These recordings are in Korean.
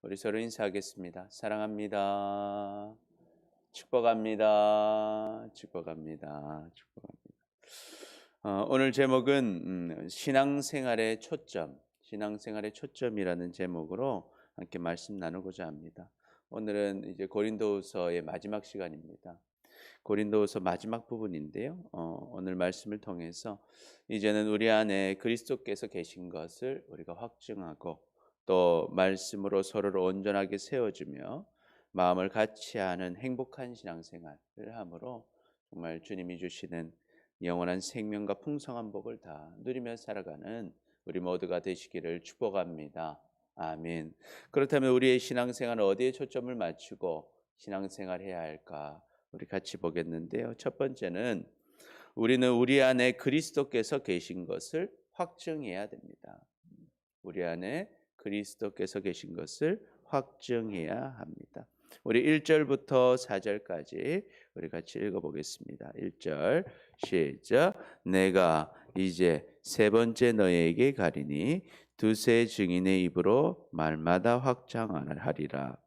우리 서로 인사하겠습니다. 사랑합니다. 축복합니다. 축복합니다. 축복합니다. 오늘 제목은 신앙생활의 초점이라는 제목으로 함께 말씀 나누고자 합니다. 오늘은 이제 고린도후서의 마지막 시간입니다. 고린도후서 마지막 부분인데요. 오늘 말씀을 통해서 이제는 우리 안에 그리스도께서 계신 것을 우리가 확증하고 또 말씀으로 서로를 온전하게 세워주며 마음을 같이 하는 행복한 신앙생활을 함으로 정말 주님이 주시는 영원한 생명과 풍성한 복을 다 누리며 살아가는 우리 모두가 되시기를 축복합니다. 아멘. 그렇다면 우리의 신앙생활은 어디에 초점을 맞추고 신앙생활해야 할까? 우리 같이 보겠는데요. 첫 번째는 우리는 우리 안에 그리스도께서 계신 것을 확증해야 됩니다. 우리 안에 그리스도께서 계신 것을 확증해야 합니다. 우리 1절부터 4절까지 우리 같이 읽어보겠습니다. 1절 시작. 내가 이제 세 번째 너희에게 가리니 두세 증인의 입으로 말마다 확장하리라.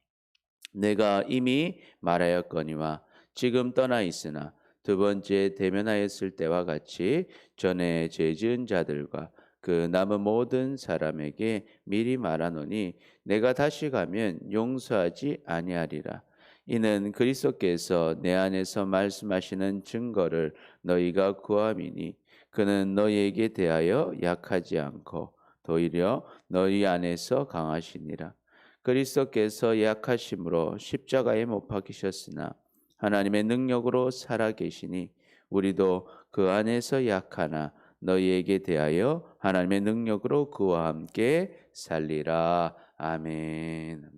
내가 이미 말하였거니와 지금 떠나 있으나 두 번째 대면하였을 때와 같이 전에 죄 지은 자들과 그 남은 모든 사람에게 미리 말하노니 내가 다시 가면 용서하지 아니하리라. 이는 그리스도께서 내 안에서 말씀하시는 증거를 너희가 구함이니 그는 너희에게 대하여 약하지 않고 도리어 너희 안에서 강하시니라. 그리스도께서 약하심으로 십자가에 못 박히셨으나 하나님의 능력으로 살아 계시니 우리도 그 안에서 약하나 너희에게 대하여 하나님의 능력으로 그와 함께 살리라. 아멘.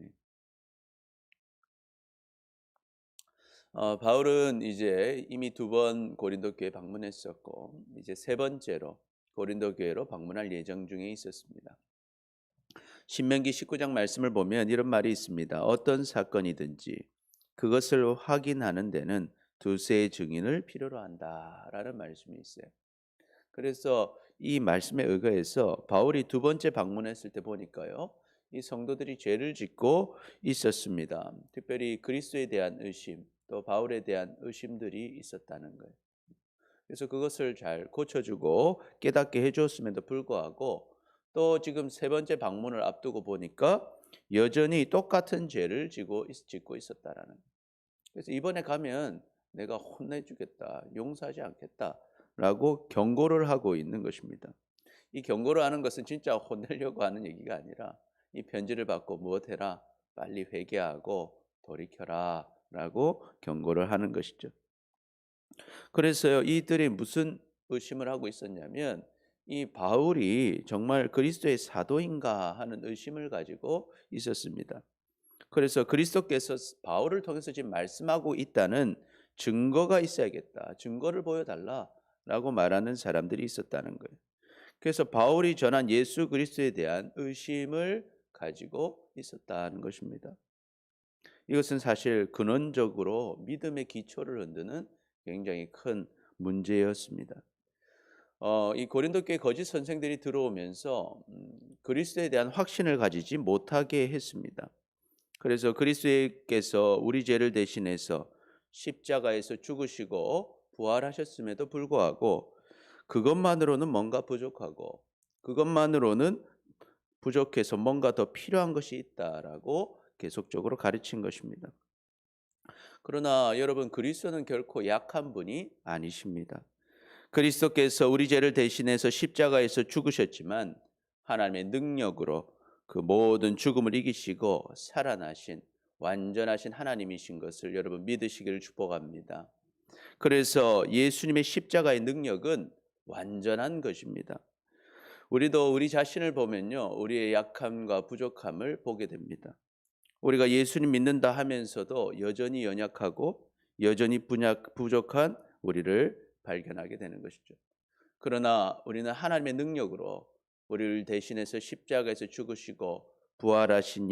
아멘. 바울은 이제 이미 두 번 고린도 교회 방문했었고 이제 세 번째로 고린도 교회로 방문할 예정 중에 있었습니다. 신명기 19장 말씀을 보면 이런 말이 있습니다. 어떤 사건이든지 그것을 확인하는 데는 두세 증인을 필요로 한다라는 말씀이 있어요. 그래서 이 말씀에 의거해서 바울이 두 번째 방문했을 때 보니까요. 이 성도들이 죄를 짓고 있었습니다. 특별히 그리스도에 대한 의심, 또 바울에 대한 의심들이 있었다는 거예요. 그래서 그것을 잘 고쳐주고 깨닫게 해줬음에도 불구하고 또 지금 세 번째 방문을 앞두고 보니까 여전히 똑같은 죄를 짓고 있었다라는 거예요. 그래서 이번에 가면 내가 혼내주겠다, 용서하지 않겠다라고 경고를 하고 있는 것입니다. 이 경고를 하는 것은 진짜 혼내려고 하는 얘기가 아니라 이 편지를 받고 무엇해라, 빨리 회개하고 돌이켜라라고 경고를 하는 것이죠. 그래서요, 이들이 무슨 의심을 하고 있었냐면 이 바울이 정말 그리스도의 사도인가 하는 의심을 가지고 있었습니다. 그래서 그리스도께서 바울을 통해서 지금 말씀하고 있다는 증거가 있어야겠다. 증거를 보여달라라고 말하는 사람들이 있었다는 거예요. 그래서 바울이 전한 예수 그리스도에 대한 의심을 가지고 있었다는 것입니다. 이것은 사실 근원적으로 믿음의 기초를 흔드는 굉장히 큰 문제였습니다. 이 고린도 교회 거짓 선생들이 들어오면서 그리스도에 대한 확신을 가지지 못하게 했습니다. 그래서 그리스도께서 우리 죄를 대신해서 십자가에서 죽으시고 부활하셨음에도 불구하고 그것만으로는 뭔가 부족하고 그것만으로는 부족해서 뭔가 더 필요한 것이 있다라고 계속적으로 가르친 것입니다. 그러나 여러분 그리스도는 결코 약한 분이 아니십니다. 그리스도께서 우리 죄를 대신해서 십자가에서 죽으셨지만 하나님의 능력으로 그 모든 죽음을 이기시고 살아나신 완전하신 하나님이신 것을 여러분 믿으시기를 축복합니다. 그래서 예수님의 십자가의 능력은 완전한 것입니다. 우리도 우리 자신을 보면요, 우리의 약함과 부족함을 보게 됩니다. 우리가 예수님 믿는다 하면서도 여전히 연약하고 여전히 부족한 우리를 발견하게 되는 것이죠. 그러나 우리는 하나님의 능력으로 우리를 대신해서 십자가에서 죽으시고 부활하신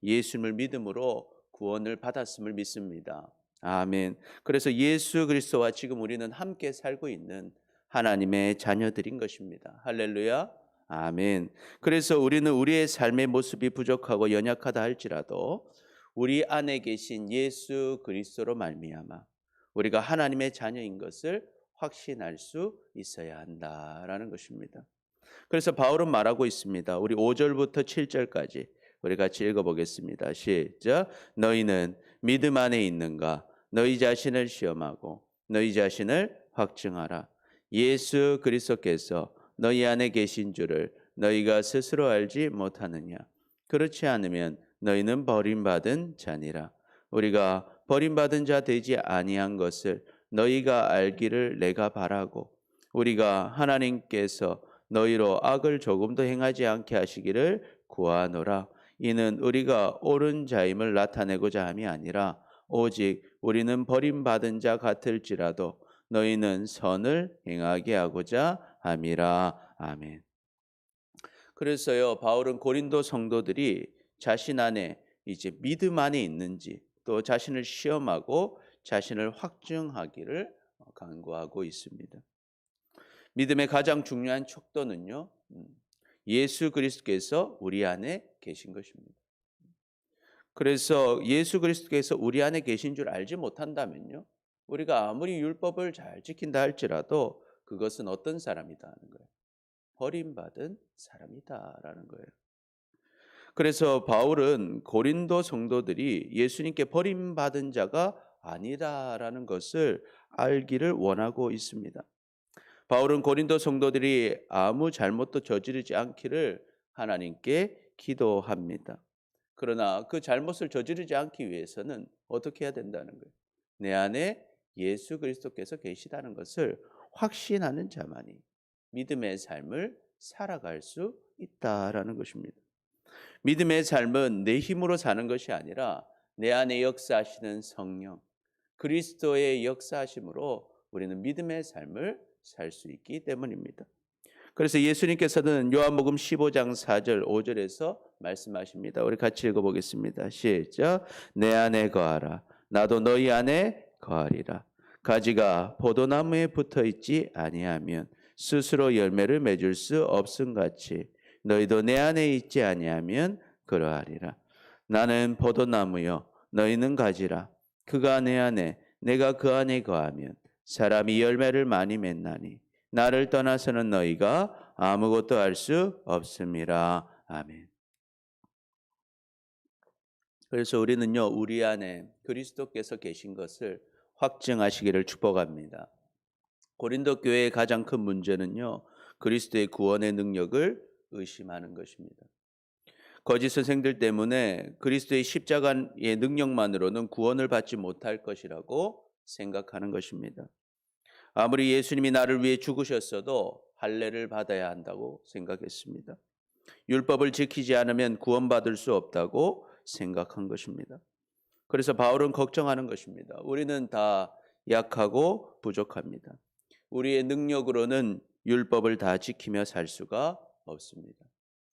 예수님을 믿음으로 구원을 받았음을 믿습니다. 아멘. 그래서 예수 그리스도와 지금 우리는 함께 살고 있는 하나님의 자녀들인 것입니다. 할렐루야. 아멘. 그래서 우리는 우리의 삶의 모습이 부족하고 연약하다 할지라도 우리 안에 계신 예수 그리스도로 말미암아 우리가 하나님의 자녀인 것을 확신할 수 있어야 한다라는 것입니다. 그래서 바울은 말하고 있습니다. 우리 5절부터 7절까지 우리 같이 읽어보겠습니다. 시작. 너희는 믿음 안에 있는가? 너희 자신을 시험하고 너희 자신을 확증하라. 예수 그리스도께서 너희 안에 계신 줄을 너희가 스스로 알지 못하느냐? 그렇지 않으면 너희는 버림받은 자니라. 우리가 버림받은 자 되지 아니한 것을 너희가 알기를 내가 바라고 우리가 하나님께서 너희로 악을 조금도 행하지 않게 하시기를 구하노라. 이는 우리가 옳은 자임을 나타내고자 함이 아니라 오직 우리는 버림받은 자 같을지라도 너희는 선을 행하게 하고자 함이라. 아멘. 그래서요, 바울은 고린도 성도들이 자신 안에 이제 믿음 안에 있는지 또 자신을 시험하고 자신을 확증하기를 간구하고 있습니다. 믿음의 가장 중요한 척도는요, 예수 그리스도께서 우리 안에 계신 것입니다. 그래서 예수 그리스도께서 우리 안에 계신 줄 알지 못한다면요, 우리가 아무리 율법을 잘 지킨다 할지라도 그것은 어떤 사람이다 하는 거예요. 버림받은 사람이다라는 거예요. 그래서 바울은 고린도 성도들이 예수님께 버림받은 자가 아니다라는 것을 알기를 원하고 있습니다. 바울은 고린도 성도들이 아무 잘못도 저지르지 않기를 하나님께 기도합니다. 그러나 그 잘못을 저지르지 않기 위해서는 어떻게 해야 된다는 거예요? 내 안에 예수 그리스도께서 계시다는 것을 확신하는 자만이 믿음의 삶을 살아갈 수 있다라는 것입니다. 믿음의 삶은 내 힘으로 사는 것이 아니라 내 안에 역사하시는 성령, 그리스도의 역사하심으로 우리는 믿음의 삶을 살 수 있기 때문입니다. 그래서 예수님께서는 요한복음 15장 4절 5절에서 말씀하십니다. 우리 같이 읽어보겠습니다. 시작. 내 안에 거하라. 나도 너희 안에 거하리라. 가지가 포도나무에 붙어있지 아니하면 스스로 열매를 맺을 수 없음같이 너희도 내 안에 있지 아니하면 그러하리라. 나는 포도나무요 너희는 가지라. 그가 내 안에 내가 그 안에 거하면 사람이 열매를 많이 맺나니 나를 떠나서는 너희가 아무것도 할 수 없음이라. 아멘. 그래서 우리는요, 우리 안에 그리스도께서 계신 것을 확증하시기를 축복합니다. 고린도 교회의 가장 큰 문제는요, 그리스도의 구원의 능력을 의심하는 것입니다. 거짓 선생들 때문에 그리스도의 십자가의 능력만으로는 구원을 받지 못할 것이라고 생각하는 것입니다. 아무리 예수님이 나를 위해 죽으셨어도 할례를 받아야 한다고 생각했습니다. 율법을 지키지 않으면 구원받을 수 없다고 생각한 것입니다. 그래서 바울은 걱정하는 것입니다. 우리는 다 약하고 부족합니다. 우리의 능력으로는 율법을 다 지키며 살 수가 없습니다.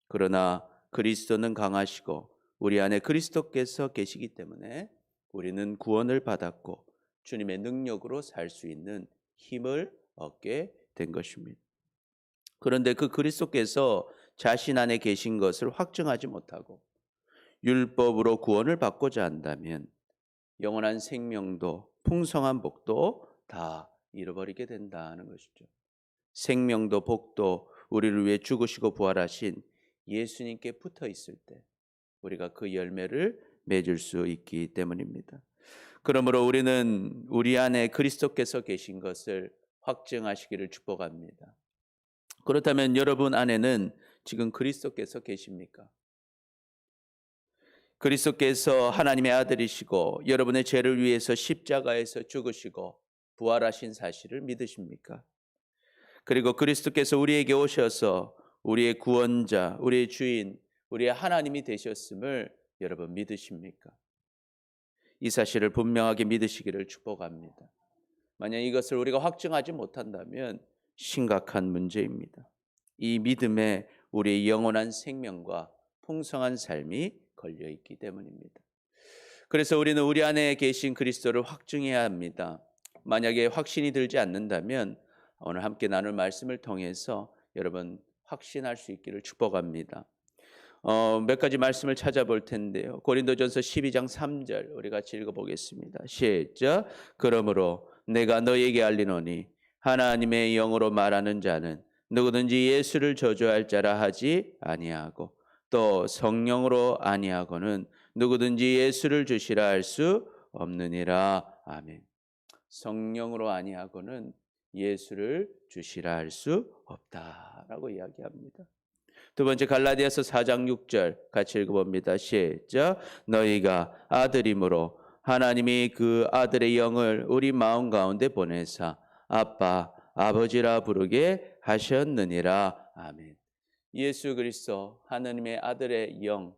그러나 그리스도는 강하시고 우리 안에 그리스도께서 계시기 때문에 우리는 구원을 받았고 주님의 능력으로 살 수 있는 힘을 얻게 된 것입니다. 그런데 그 그리스도께서 자신 안에 계신 것을 확증하지 못하고 율법으로 구원을 받고자 한다면 영원한 생명도 풍성한 복도 다 잃어버리게 된다는 것이죠. 생명도 복도 우리를 위해 죽으시고 부활하신 예수님께 붙어 있을 때 우리가 그 열매를 맺을 수 있기 때문입니다. 그러므로 우리는 우리 안에 그리스도께서 계신 것을 확증하시기를 축복합니다. 그렇다면 여러분 안에는 지금 그리스도께서 계십니까? 그리스도께서 하나님의 아들이시고 여러분의 죄를 위해서 십자가에서 죽으시고 부활하신 사실을 믿으십니까? 그리고 그리스도께서 우리에게 오셔서 우리의 구원자, 우리의 주인, 우리의 하나님이 되셨음을 여러분 믿으십니까? 이 사실을 분명하게 믿으시기를 축복합니다. 만약 이것을 우리가 확증하지 못한다면 심각한 문제입니다. 이 믿음에 우리의 영원한 생명과 풍성한 삶이 걸려있기 때문입니다. 그래서 우리는 우리 안에 계신 그리스도를 확증해야 합니다. 만약에 확신이 들지 않는다면 오늘 함께 나눌 말씀을 통해서 여러분 확신할 수 있기를 축복합니다. 몇 가지 말씀을 찾아볼 텐데요. 고린도전서 12장 3절 우리 같이 읽어보겠습니다. 시작. 그러므로 내가 너에게 알리노니 하나님의 영으로 말하는 자는 누구든지 예수를 저주할 자라 하지 아니하고 또 성령으로 아니하고는 누구든지 예수를 주시라 할 수 없느니라. 아멘. 성령으로 아니하고는 예수를 주시라 할 수 없다라고 이야기합니다. 두 번째 갈라디아서 4장 6절 같이 읽어봅니다. 시작. 너희가 아들임으로 하나님이 그 아들의 영을 우리 마음 가운데 보내사 아빠 아버지라 부르게 하셨느니라. 아멘. 예수 그리스도 하나님의 아들의 영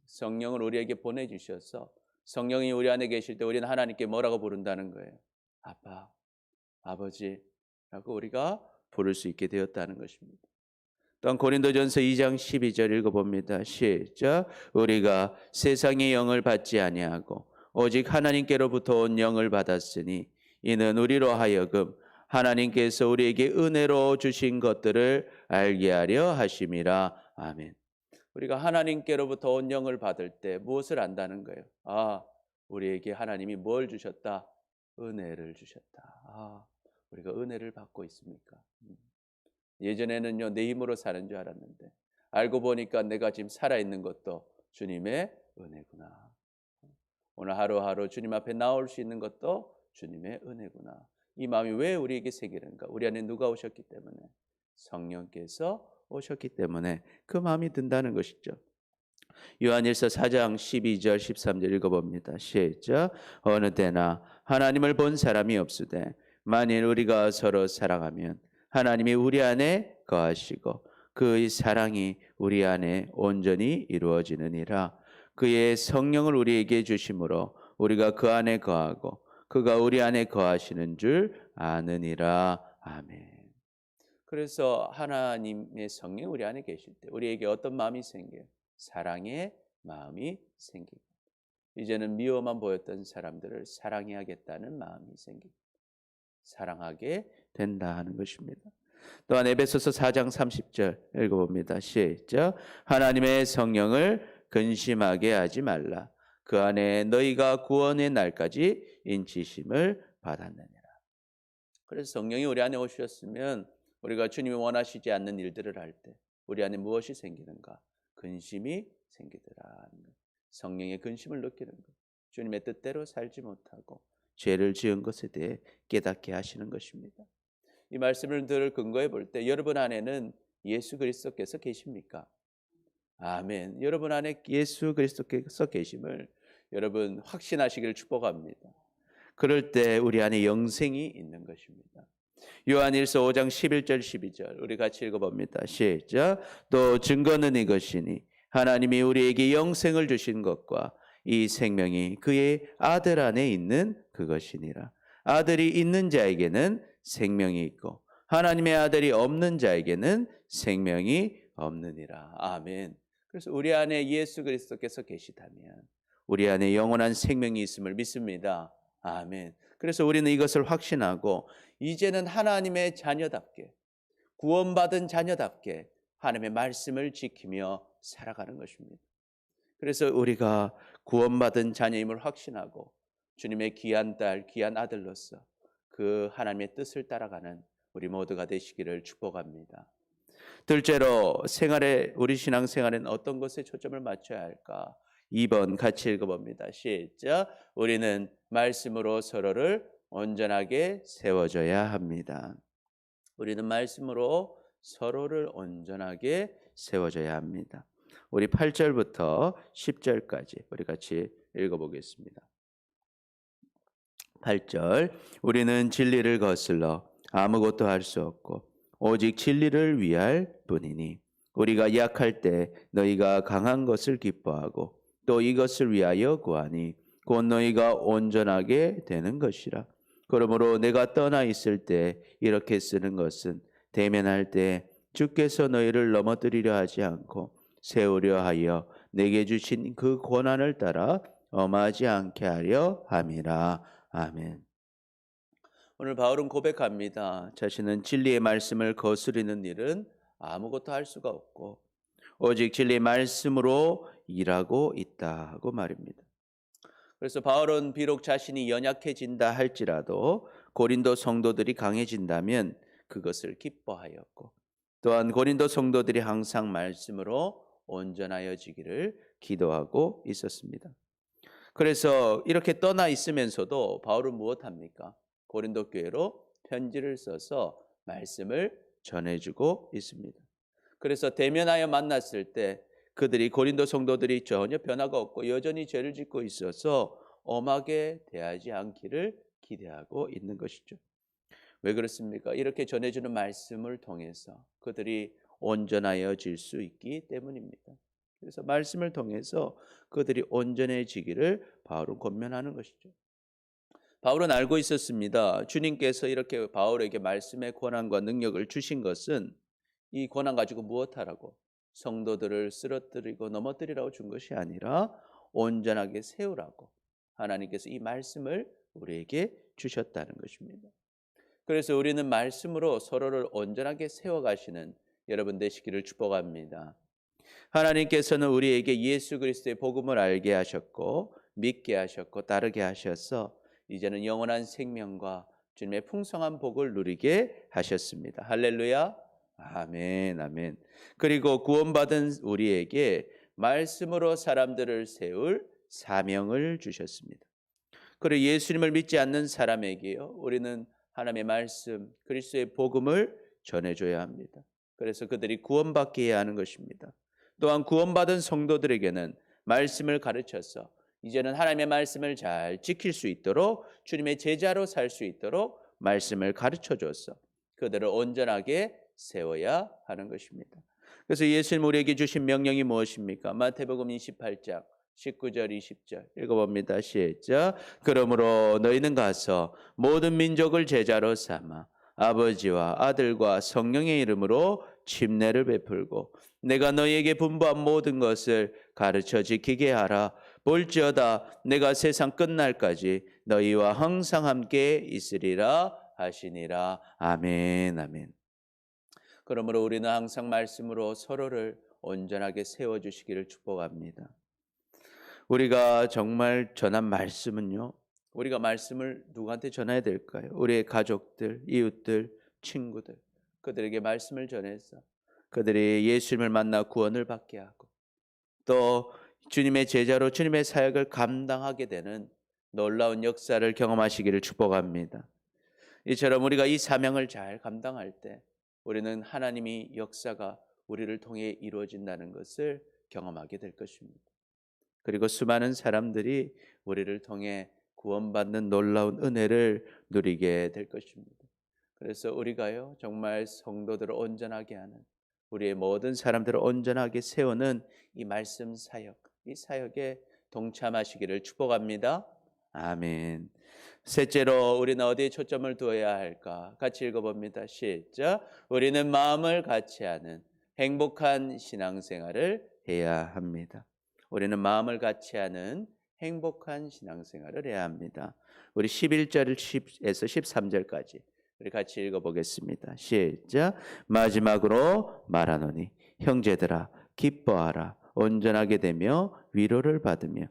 성령을 우리에게 보내주셔서 성령이 우리 안에 계실 때 우리는 하나님께 뭐라고 부른다는 거예요? 아빠, 아버지라고 우리가 부를 수 있게 되었다는 것입니다. 또한 고린도전서 2장 12절 읽어봅니다. 시작. 우리가 세상의 영을 받지 아니하고 오직 하나님께로부터 온 영을 받았으니 이는 우리로 하여금 하나님께서 우리에게 은혜로 주신 것들을 알게 하려 하심이라. 아멘. 우리가 하나님께로부터 온 영을 받을 때 무엇을 안다는 거예요? 우리에게 하나님이 뭘 주셨다? 은혜를 주셨다. 우리가 은혜를 받고 있습니까? 예전에는요 내 힘으로 사는 줄 알았는데 알고 보니까 내가 지금 살아있는 것도 주님의 은혜구나. 오늘 하루하루 주님 앞에 나올 수 있는 것도 주님의 은혜구나. 이 마음이 왜 우리에게 새기는가? 우리 안에 누가 오셨기 때문에? 성령께서 오셨기 때문에 그 마음이 든다는 것이죠. 요한일서 4장 12절 13절 읽어봅니다. 시작. 어느 때나 하나님을 본 사람이 없으되 만일 우리가 서로 사랑하면 하나님이 우리 안에 거하시고 그의 사랑이 우리 안에 온전히 이루어지느니라. 그의 성령을 우리에게 주심으로 우리가 그 안에 거하고 그가 우리 안에 거하시는 줄 아느니라. 아멘. 그래서 하나님의 성령이 우리 안에 계실 때 우리에게 어떤 마음이 생겨요? 사랑의 마음이 생기고 이제는 미워만 보였던 사람들을 사랑해야겠다는 마음이 생기고 사랑하게 된다 하는 것입니다. 또한 에베소서 4장 30절 읽어봅니다. 시작. 하나님의 성령을 근심하게 하지 말라. 그 안에 너희가 구원의 날까지 인치심을 받았느니라. 그래서 성령이 우리 안에 오셨으면 우리가 주님이 원하시지 않는 일들을 할 때 우리 안에 무엇이 생기는가? 근심이 생기더라. 성령의 근심을 느끼는 것. 주님의 뜻대로 살지 못하고 죄를 지은 것에 대해 깨닫게 하시는 것입니다. 이 말씀을 늘 근거해 볼 때 여러분 안에는 예수 그리스도께서 계십니까? 아멘. 여러분 안에 예수 그리스도께서 계심을 여러분 확신하시기를 축복합니다. 그럴 때 우리 안에 영생이 있는 것입니다. 요한일서 5장 11절 12절 우리 같이 읽어봅니다. 시작. 또 증거는 이것이니 하나님이 우리에게 영생을 주신 것과 이 생명이 그의 아들 안에 있는 그것이니라. 아들이 있는 자에게는 생명이 있고 하나님의 아들이 없는 자에게는 생명이 없느니라. 아멘. 그래서 우리 안에 예수 그리스도께서 계시다면 우리 안에 영원한 생명이 있음을 믿습니다. 아멘. 그래서 우리는 이것을 확신하고 이제는 하나님의 자녀답게 구원받은 자녀답게 하나님의 말씀을 지키며 살아가는 것입니다. 그래서 우리가 구원받은 자녀임을 확신하고 주님의 귀한 딸, 귀한 아들로서 그 하나님의 뜻을 따라가는 우리 모두가 되시기를 축복합니다. 둘째로 우리 신앙생활엔 어떤 것에 초점을 맞춰야 할까? 2번 같이 읽어봅니다. 시작. 우리는 말씀으로 서로를 온전하게 세워줘야 합니다. 우리는 말씀으로 서로를 온전하게 세워줘야 합니다. 우리 8절부터 10절까지 우리 같이 읽어보겠습니다. 8절. 우리는 진리를 거슬러 아무것도 할 수 없고 오직 진리를 위할 뿐이니 우리가 약할 때 너희가 강한 것을 기뻐하고 또 이것을 위하여 구하니 곧 너희가 온전하게 되는 것이라. 그러므로 내가 떠나 있을 때 이렇게 쓰는 것은 대면할 때 주께서 너희를 넘어뜨리려 하지 않고 세우려 하여 내게 주신 그 권한을 따라 엄하지 않게 하려 함이라. 아멘. 오늘 바울은 고백합니다. 자신은 진리의 말씀을 거스르는 일은 아무것도 할 수가 없고 오직 진리의 말씀으로 일하고 있다고 말입니다. 그래서 바울은 비록 자신이 연약해진다 할지라도 고린도 성도들이 강해진다면 그것을 기뻐하였고 또한 고린도 성도들이 항상 말씀으로 온전하여지기를 기도하고 있었습니다. 그래서 이렇게 떠나 있으면서도 바울은 무엇합니까? 고린도 교회로 편지를 써서 말씀을 전해주고 있습니다. 그래서 대면하여 만났을 때 그들이 고린도 성도들이 전혀 변화가 없고 여전히 죄를 짓고 있어서 엄하게 대하지 않기를 기대하고 있는 것이죠. 왜 그렇습니까? 이렇게 전해주는 말씀을 통해서 그들이 온전하여질 수 있기 때문입니다. 그래서 말씀을 통해서 그들이 온전해지기를 바울은 권면하는 것이죠. 바울은 알고 있었습니다. 주님께서 이렇게 바울에게 말씀의 권한과 능력을 주신 것은 이 권한 가지고 무엇하라고? 성도들을 쓰러뜨리고 넘어뜨리라고 준 것이 아니라 온전하게 세우라고 하나님께서 이 말씀을 우리에게 주셨다는 것입니다. 그래서 우리는 말씀으로 서로를 온전하게 세워가시는 여러분 되시기를 축복합니다. 하나님께서는 우리에게 예수 그리스도의 복음을 알게 하셨고 믿게 하셨고 따르게 하셔서 이제는 영원한 생명과 주님의 풍성한 복을 누리게 하셨습니다. 할렐루야. 아멘, 아멘. 그리고 구원받은 우리에게 말씀으로 사람들을 세울 사명을 주셨습니다. 그리고 예수님을 믿지 않는 사람에게요, 우리는 하나님의 말씀, 그리스도의 복음을 전해줘야 합니다. 그래서 그들이 구원받게 해야 하는 것입니다. 또한 구원받은 성도들에게는 말씀을 가르쳐서 이제는 하나님의 말씀을 잘 지킬 수 있도록 주님의 제자로 살 수 있도록 말씀을 가르쳐줘서 그들을 온전하게 세워야 하는 것입니다. 그래서 예수님 우리에게 주신 명령이 무엇입니까? 마태복음 28장 19절 20절 읽어봅니다. 시작. 그러므로 너희는 가서 모든 민족을 제자로 삼아 아버지와 아들과 성령의 이름으로 침례를 베풀고 내가 너희에게 분부한 모든 것을 가르쳐 지키게 하라. 볼지어다 내가 세상 끝날까지 너희와 항상 함께 있으리라 하시니라. 아멘, 아멘. 그러므로 우리는 항상 말씀으로 서로를 온전하게 세워주시기를 축복합니다. 우리가 정말 전한 말씀은요, 우리가 말씀을 누구한테 전해야 될까요? 우리의 가족들, 이웃들, 친구들, 그들에게 말씀을 전해서 그들이 예수님을 만나 구원을 받게 하고 또 주님의 제자로 주님의 사역을 감당하게 되는 놀라운 역사를 경험하시기를 축복합니다. 이처럼 우리가 이 사명을 잘 감당할 때 우리는 하나님이 역사가 우리를 통해 이루어진다는 것을 경험하게 될 것입니다. 그리고 수많은 사람들이 우리를 통해 구원받는 놀라운 은혜를 누리게 될 것입니다. 그래서 우리가요, 정말 성도들을 온전하게 하는, 우리의 모든 사람들을 온전하게 세우는 이 말씀 사역, 이 사역에 동참하시기를 축복합니다. 아멘. 셋째로 우리는 어디에 초점을 두어야 할까? 같이 읽어봅니다. 시작. 우리는 마음을 같이 하는 행복한 신앙생활을 해야 합니다. 우리는 마음을 같이 하는 행복한 신앙생활을 해야 합니다. 우리 11절에서 13절까지 우리 같이 읽어보겠습니다. 시작. 마지막으로 말하노니 형제들아 기뻐하라. 온전하게 되며 위로를 받으며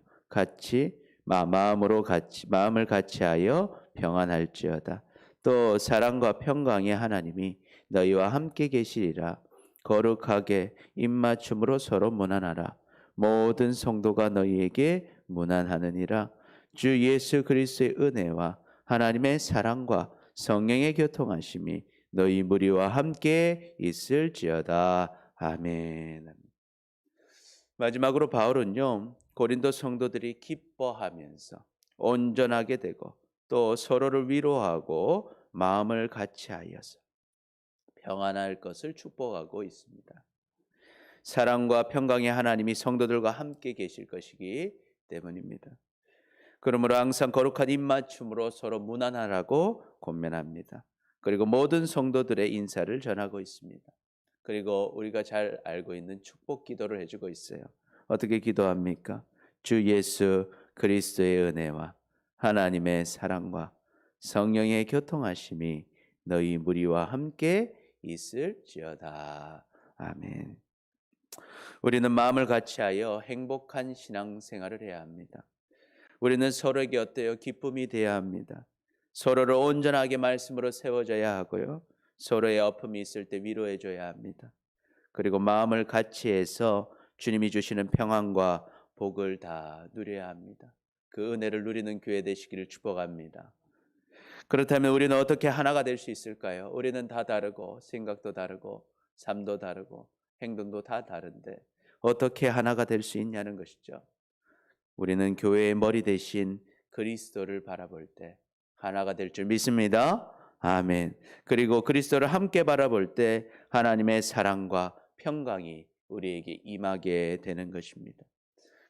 마음을 같이하여 평안할지어다. 또 사랑과 평강의 하나님이 너희와 함께 계시리라. 거룩하게 입맞춤으로 서로 문안하라. 모든 성도가 너희에게 문안하느니라. 주 예수 그리스도의 은혜와 하나님의 사랑과 성령의 교통하심이 너희 무리와 함께 있을지어다. 아멘. 마지막으로 바울은요, 고린도 성도들이 기뻐하면서 온전하게 되고 또 서로를 위로하고 마음을 같이하여서 평안할 것을 축복하고 있습니다. 사랑과 평강의 하나님이 성도들과 함께 계실 것이기 때문입니다. 그러므로 항상 거룩한 입맞춤으로 서로 문안하라고 권면합니다. 그리고 모든 성도들의 인사를 전하고 있습니다. 그리고 우리가 잘 알고 있는 축복 기도를 해주고 있어요. 어떻게 기도합니까? 주 예수 그리스도의 은혜와 하나님의 사랑과 성령의 교통하심이 너희 무리와 함께 있을지어다. 아멘. 우리는 마음을 같이하여 행복한 신앙생활을 해야 합니다. 우리는 서로에게 어때요? 기쁨이 되어야 합니다. 서로를 온전하게 말씀으로 세워줘야 하고요. 서로의 아픔이 있을 때 위로해 줘야 합니다. 그리고 마음을 같이해서 주님이 주시는 평안과 복을 다 누려야 합니다. 그 은혜를 누리는 교회 되시기를 축복합니다. 그렇다면 우리는 어떻게 하나가 될 수 있을까요? 우리는 다 다르고 생각도 다르고 삶도 다르고 행동도 다 다른데 어떻게 하나가 될 수 있냐는 것이죠. 우리는 교회의 머리 대신 그리스도를 바라볼 때 하나가 될 줄 믿습니다. 아멘. 그리고 그리스도를 함께 바라볼 때 하나님의 사랑과 평강이 우리에게 임하게 되는 것입니다.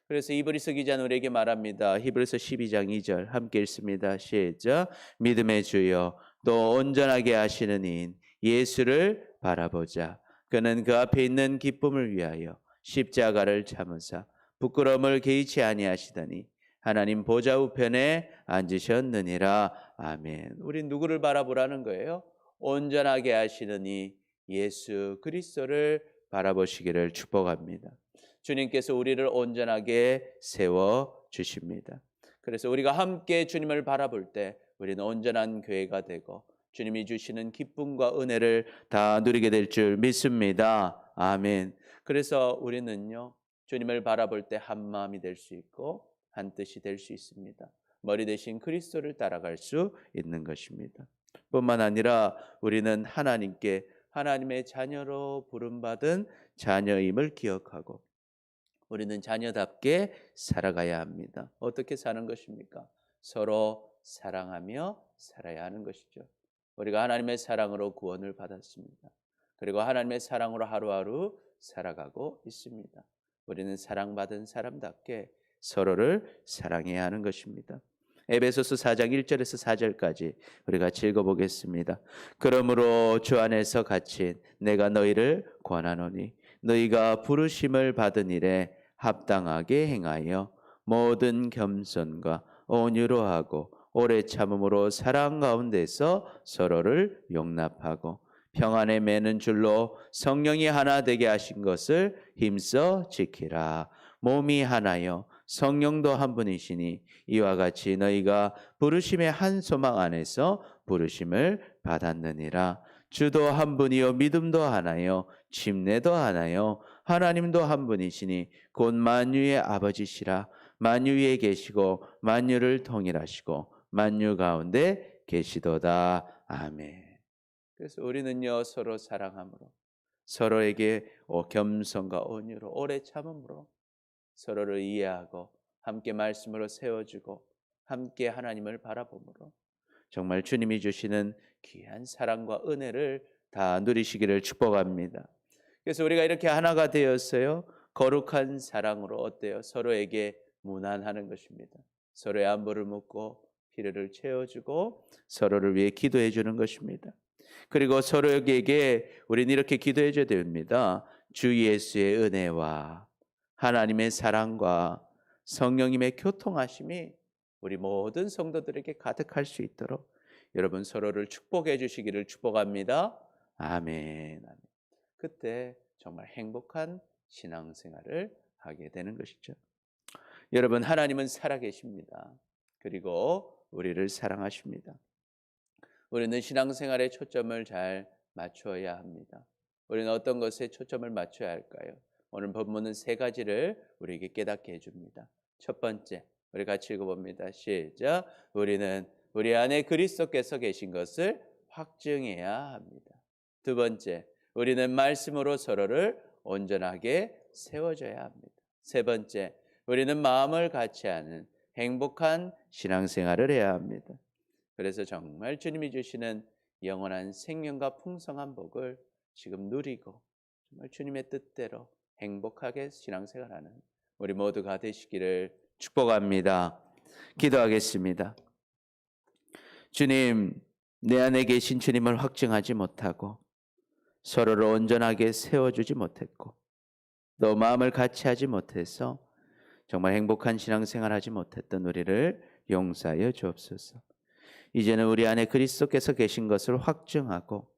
그래서 히브리서 기자는 우리에게 말합니다. 히브리서 12장 2절 함께 읽습니다. 시작. 믿음의 주여 또 온전하게 하시는 이인 예수를 바라보자. 그는 그 앞에 있는 기쁨을 위하여 십자가를 참으사 부끄러움을 개의치 아니하시더니 하나님 보좌 우편에 앉으셨느니라. 아멘. 우리 누구를 바라보라는 거예요? 온전하게 하시는 이 예수 그리스도를 바라보시기를 축복합니다. 주님께서 우리를 온전하게 세워 주십니다. 그래서 우리가 함께 주님을 바라볼 때 우리는 온전한 교회가 되고 주님이 주시는 기쁨과 은혜를 다 누리게 될 줄 믿습니다. 아멘. 그래서 우리는요 주님을 바라볼 때 한 마음이 될 수 있고 한 뜻이 될 수 있습니다. 머리 대신 그리스도를 따라갈 수 있는 것입니다. 뿐만 아니라 우리는 하나님께 하나님의 자녀로 부름받은 자녀임을 기억하고 우리는 자녀답게 살아가야 합니다. 어떻게 사는 것입니까? 서로 사랑하며 살아야 하는 것이죠. 우리가 하나님의 사랑으로 구원을 받았습니다. 그리고 하나님의 사랑으로 하루하루 살아가고 있습니다. 우리는 사랑받은 사람답게 서로를 사랑해야 하는 것입니다. 에베소서 4장 1절에서 4절까지 우리 같이 읽어보겠습니다. 그러므로 주 안에서 갇힌 내가 너희를 권하노니 너희가 부르심을 받은 일에 합당하게 행하여 모든 겸손과 온유로 하고 오래 참음으로 사랑 가운데서 서로를 용납하고 평안에 매는 줄로 성령이 하나 되게 하신 것을 힘써 지키라. 몸이 하나요 성령도 한 분이시니 이와 같이 너희가 부르심의 한 소망 안에서 부르심을 받았느니라. 주도 한 분이요 믿음도 하나요 침례도 하나요 하나님도 한 분이시니 곧 만유의 아버지시라. 만유 위에 계시고 만유를 통일하시고 만유 가운데 계시도다. 아멘. 그래서 우리는요 서로 사랑함으로 서로에게 겸손과 온유로 오래 참음으로 서로를 이해하고 함께 말씀으로 세워주고 함께 하나님을 바라봄으로 정말 주님이 주시는 귀한 사랑과 은혜를 다 누리시기를 축복합니다. 그래서 우리가 이렇게 하나가 되었어요. 거룩한 사랑으로 어때요? 서로에게 무난하는 것입니다. 서로의 안부를 묻고 필요를 채워주고 서로를 위해 기도해 주는 것입니다. 그리고 서로에게 우리는 이렇게 기도해 줘야 됩니다. 주 예수의 은혜와 하나님의 사랑과 성령님의 교통하심이 우리 모든 성도들에게 가득할 수 있도록 여러분 서로를 축복해 주시기를 축복합니다. 아멘. 아멘. 그때 정말 행복한 신앙생활을 하게 되는 것이죠. 여러분 하나님은 살아계십니다. 그리고 우리를 사랑하십니다. 우리는 신앙생활에 초점을 잘 맞춰야 합니다. 우리는 어떤 것에 초점을 맞춰야 할까요? 오늘 본문은 세 가지를 우리에게 깨닫게 해줍니다. 첫 번째, 우리 같이 읽어봅니다. 시작. 우리는 우리 안에 그리스도께서 계신 것을 확증해야 합니다. 두 번째, 우리는 말씀으로 서로를 온전하게 세워줘야 합니다. 세 번째, 우리는 마음을 같이 하는 행복한 신앙생활을 해야 합니다. 그래서 정말 주님이 주시는 영원한 생명과 풍성한 복을 지금 누리고 정말 주님의 뜻대로 행복하게 신앙생활하는 우리 모두가 되시기를 축복합니다. 기도하겠습니다. 주님, 내 안에 계신 주님을 확증하지 못하고 서로를 온전하게 세워주지 못했고 또 마음을 같이 하지 못해서 정말 행복한 신앙생활하지 못했던 우리를 용서하여 주옵소서. 이제는 우리 안에 그리스도께서 계신 것을 확증하고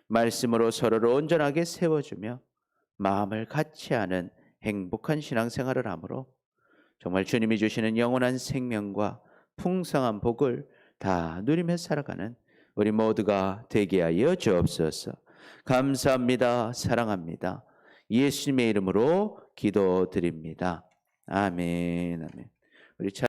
말씀으로 서로를 온전하게 세워주며 마음을 같이 하는 행복한 신앙생활을 하므로 정말 주님이 주시는 영원한 생명과 풍성한 복을 다 누리며 살아가는 우리 모두가 되게 하여 주옵소서. 감사합니다. 사랑합니다. 예수님의 이름으로 기도드립니다. 아멘. 아멘. 우리